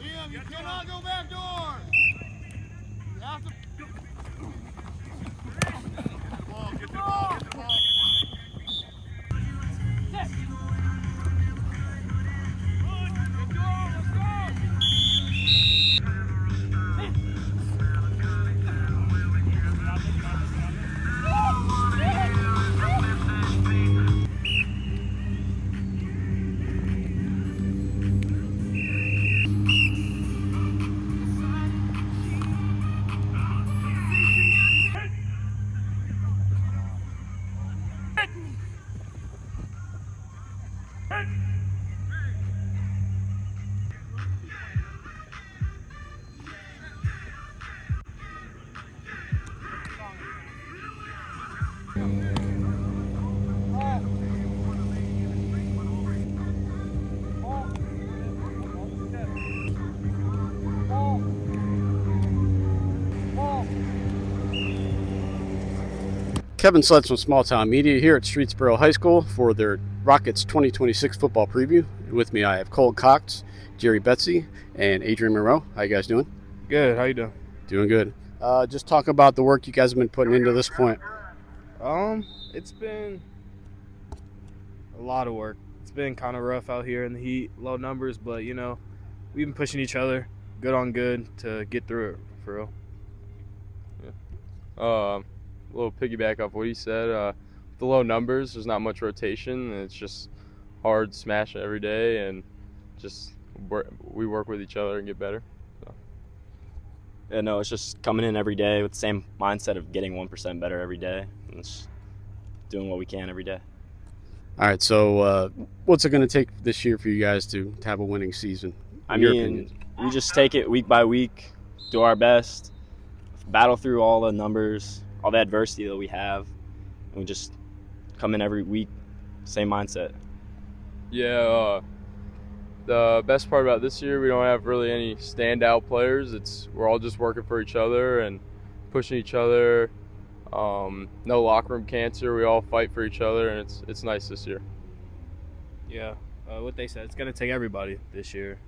Liam, you cannot go back door. You have to. Get the ball, get the ball, get the ball. Kevin Sledge from Towne Media here at Streetsboro High School for their Rockets 2026 football preview. With me I have Colton Cox, Jerry Benci, and Adrian Monroe. How you guys doing? Good. How you doing? Doing good. Just talk about the work you guys have been putting into this point. It's been a lot of work. It's been kind of rough out here in the heat, low numbers, but you know, we've been pushing each other, good on good, to get through it for real. Yeah. A little piggyback off what he said. The low numbers, there's not much rotation. And it's just hard smashing every day, and just we work with each other and get better. So. Yeah, no, it's just coming in every day with the same mindset of getting 1% better every day, and just doing what we can every day. All right, so what's it going to take this year for you guys to have a winning season? I mean, we just take it week by week, do our best, battle through all the numbers, all the adversity that we have, and we just come in every week, same mindset. Yeah, the best part about this year, we don't have really any standout players. We're all just working for each other and pushing each other. No locker room cancer. We all fight for each other, and it's nice this year. Yeah, what they said, it's going to take everybody this year.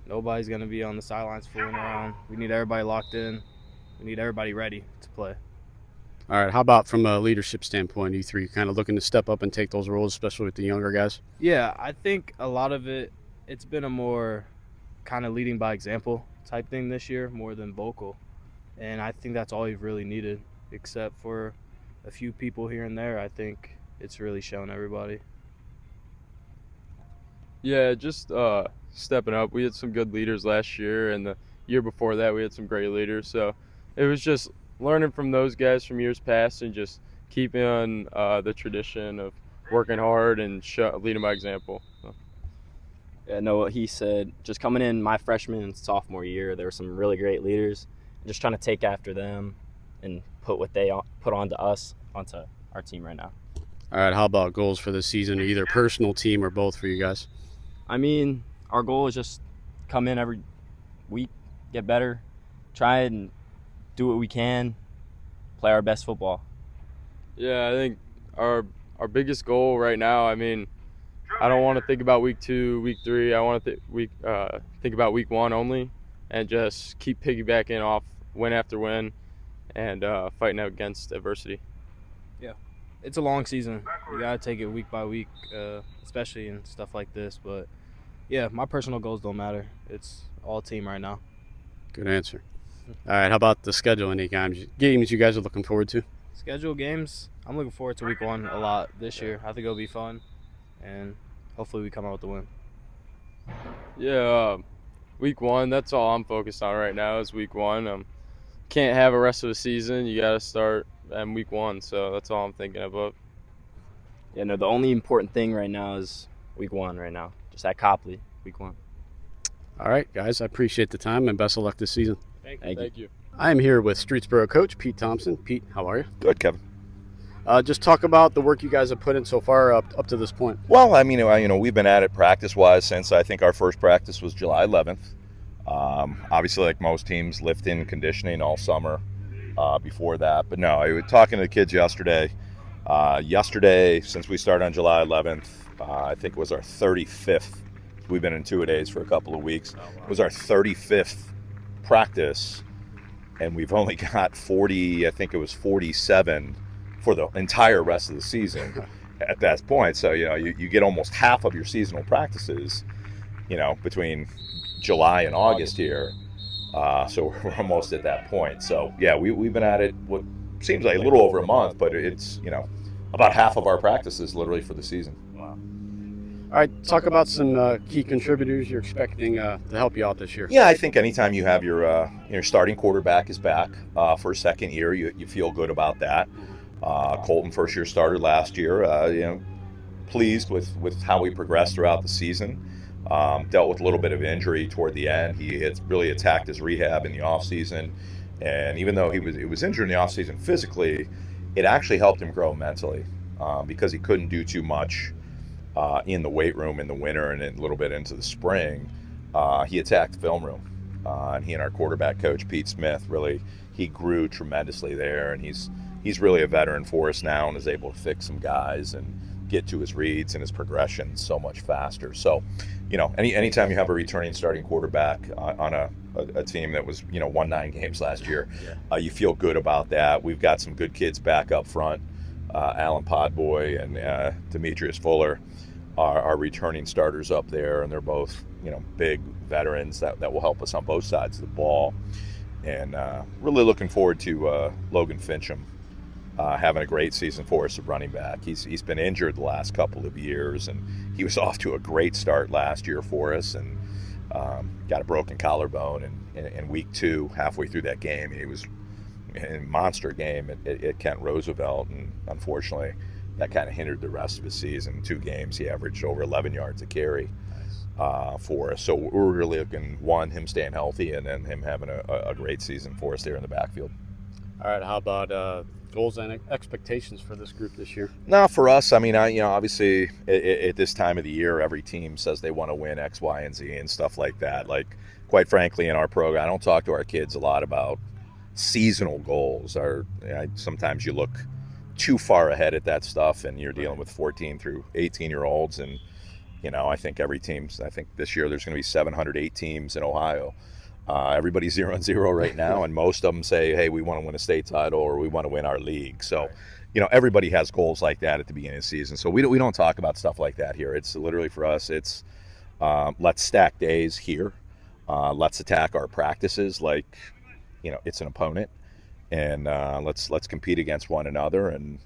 Nobody's going to be on the sidelines fooling around. We need everybody locked in. We need everybody ready to play. All right, how about from a leadership standpoint, you three kind of looking to step up and take those roles, especially with the younger guys? Yeah, I think a lot of it's been a more kind of leading by example type thing this year, more than vocal. And I think that's all we've really needed, except for a few people here and there. I think it's really shown everybody. Yeah, just stepping up. We had some good leaders last year, and the year before that we had some great leaders. So it was just learning from those guys from years past and just keeping on the tradition of working hard and leading by example. So. Yeah, no, what he said, just coming in my freshman and sophomore year, there were some really great leaders. Just trying to take after them and put what they put onto us, onto our team right now. All right, how about goals for this season, either personal, team, or both for you guys? I mean, our goal is just come in every week, get better, try and do what we can, play our best football. Yeah, I think our biggest goal right now, I mean, I don't want to think about week 2, week 3. I want to think about week 1 only, and just keep piggybacking off win after win and fighting out against adversity. Yeah, it's a long season. You got to take it week by week, especially in stuff like this. But, yeah, my personal goals don't matter. It's all team right now. Good answer. All right, how about the schedule? Any games you guys are looking forward to? Schedule games, I'm looking forward to week 1 a lot this year. I think it'll be fun, and hopefully we come out with the win. Yeah, week 1, that's all I'm focused on right now is week 1. Can't have a rest of the season. You got to start at week 1, so that's all I'm thinking about. Yeah, no, the only important thing right now is week 1 right now. Just at Copley, week 1. All right, guys, I appreciate the time and best of luck this season. Thank you. I am here with Streetsboro coach Pete Thompson. Pete, how are you? Good, Kevin. Just talk about the work you guys have put in so far up to this point. Well, I mean, we've been at it practice-wise since I think our first practice was July 11th. Obviously, like most teams, lifting and conditioning all summer before that. But no, I was talking to the kids yesterday. Since we started on July 11th, I think it was our 35th we've been in two-a-days for a couple of weeks. It was our 35th practice, and we've only got 40, I think it was 47 for the entire rest of the season at that point. So, you get almost half of your seasonal practices, between July and August here. So we're almost at that point. So, yeah, we've been at it what seems like a little over a month, but it's, about half of our practices literally for the season. Wow. All right, talk about some key contributors you're expecting to help you out this year. Yeah, I think anytime you have your starting quarterback is back for a second year, you feel good about that. Colton, first-year starter last year, pleased with how we progressed throughout the season. Dealt with a little bit of injury toward the end. He had really attacked his rehab in the offseason, and even though he was injured in the offseason physically, it actually helped him grow mentally because he couldn't do too much in the weight room in the winter and a little bit into the spring. He attacked the film room, and he and our quarterback coach, Pete Smith, he grew tremendously there, and he's really a veteran for us now and is able to fix some guys and get to his reads and his progression so much faster. So, anytime you have a returning starting quarterback on a team that was, won 9 games last year, you feel good about that. We've got some good kids back up front. Alan Podboy and Demetrius Fuller are returning starters up there, and they're both, big veterans that will help us on both sides of the ball. And really looking forward to Logan Fincham having a great season for us at running back. He's been injured the last couple of years, and he was off to a great start last year for us, and got a broken collarbone in week 2, halfway through that game. He was in a monster game at Kent Roosevelt, and unfortunately that kind of hindered the rest of his season. 2 games, he averaged over 11 yards a carry for us. So we're really looking, one, him staying healthy, and then him having a great season for us there in the backfield. All right, how about goals and expectations for this group this year? No, for us, obviously at this time of the year, every team says they want to win X, Y, and Z and stuff like that. Like, quite frankly, in our program, I don't talk to our kids a lot about seasonal goals. Sometimes you look too far ahead at that stuff, and you're dealing with 14 through 18-year-olds, and I think this year there's going to be 708 teams in Ohio. Everybody's 0-0 right now, and most of them say, hey, we want to win a state title or we want to win our league. So, everybody has goals like that at the beginning of the season. So we don't talk about stuff like that here. It's literally, for us, it's let's stack days here. Let's attack our practices like, it's an opponent, and let's compete against one another. And,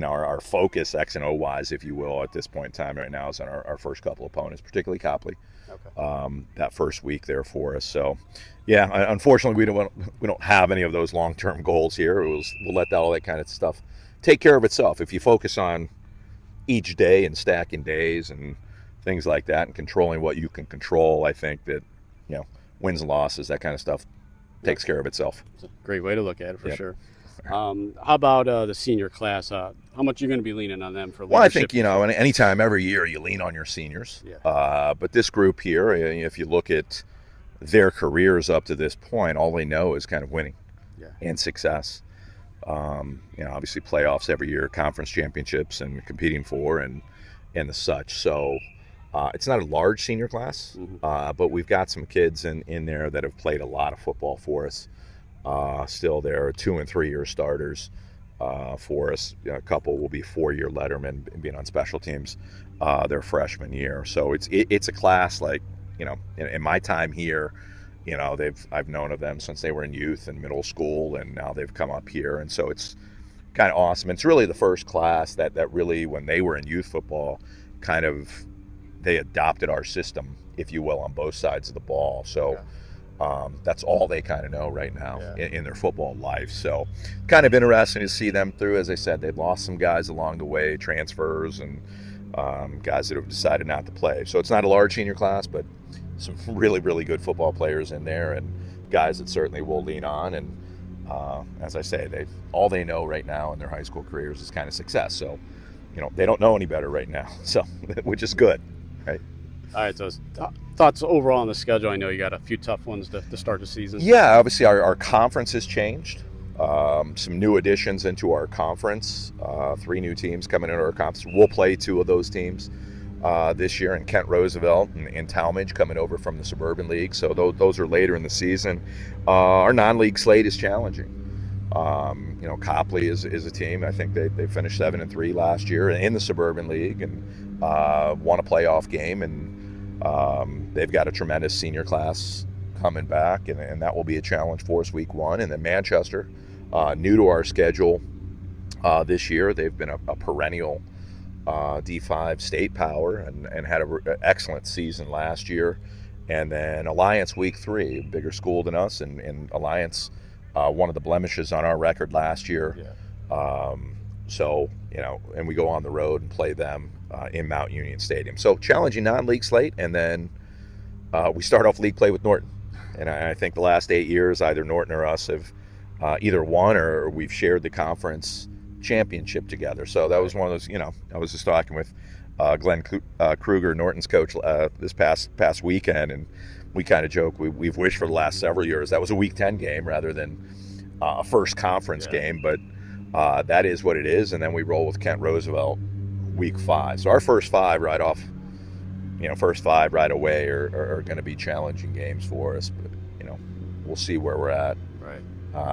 our focus X and O wise, if you will, at this point in time right now is on our first couple opponents, particularly Copley. Okay. That first week there for us. So, yeah, unfortunately, we don't have any of those long-term goals here. We'll let all that kind of stuff take care of itself. If you focus on each day and stacking days and things like that and controlling what you can control, I think that, wins and losses, that kind of stuff takes care of itself. It's a great way to look at it, for sure. How about the senior class? How much are you going to be leaning on them for leadership? Well, I think, anytime every year you lean on your seniors. Yeah. But this group here, if you look at their careers up to this point, all they know is kind of winning and success. Obviously playoffs every year, conference championships and competing for and the such. So it's not a large senior class, but we've got some kids in there that have played a lot of football for us. Still there, 2- and 3-year starters for us. A couple will be 4-year lettermen being on special teams their freshman year. So it's a class like, in my time here, I've known of them since they were in youth and middle school, and now they've come up here, and so it's kind of awesome. It's really the first class that really, when they were in youth football, kind of they adopted our system, if you will, on both sides of the ball. So. That's all they kind of know right now in their football life. So kind of interesting to see them through. As I said, they've lost some guys along the way, transfers and guys that have decided not to play. So it's not a large senior class, but some really, really good football players in there and guys that certainly will lean on. And as I say, all they know right now in their high school careers is kind of success. So, they don't know any better right now, so which is good, right? All right, so thoughts overall on the schedule? I know you got a few tough ones to start the season. Yeah, obviously our conference has changed. Some new additions into our conference. 3 new teams coming into our conference. We'll play 2 of those teams. this year, and Kent Roosevelt and Talmadge coming over from the Suburban League. So those are later in the season. Our non-league slate is challenging. Copley is a team. I think they finished 7-3 last year in the Suburban League and won a playoff game, and they've got a tremendous senior class coming back, and that will be a challenge for us week 1. And then Manchester, new to our schedule this year. They've been a perennial D5 state power and had an excellent season last year. And then Alliance week 3, bigger school than us, and Alliance, one of the blemishes on our record last year. Yeah. And we go on the road and play them in Mount Union Stadium. So challenging non-league slate, and then we start off league play with Norton. And I think the last 8 years, either Norton or us have either won or we've shared the conference championship together. So that was one of those, I was just talking with Glenn Kruger, Norton's coach, this past weekend, and we kind of joke we've wished for the last several years that was a Week 10 game rather than a first conference game, but that is what it is. And then we roll with Kent Roosevelt Week 5. So our first 5 right off, first 5 right away are going to be challenging games for us, but we'll see where we're at. Right.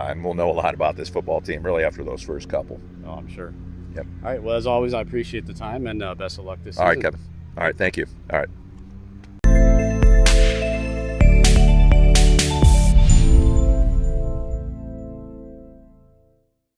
And we'll know a lot about this football team really after those first couple. Oh, I'm sure. Yep. All right. Well, as always, I appreciate the time, and best of luck this season. All right, Kevin. All right. Thank you. All right.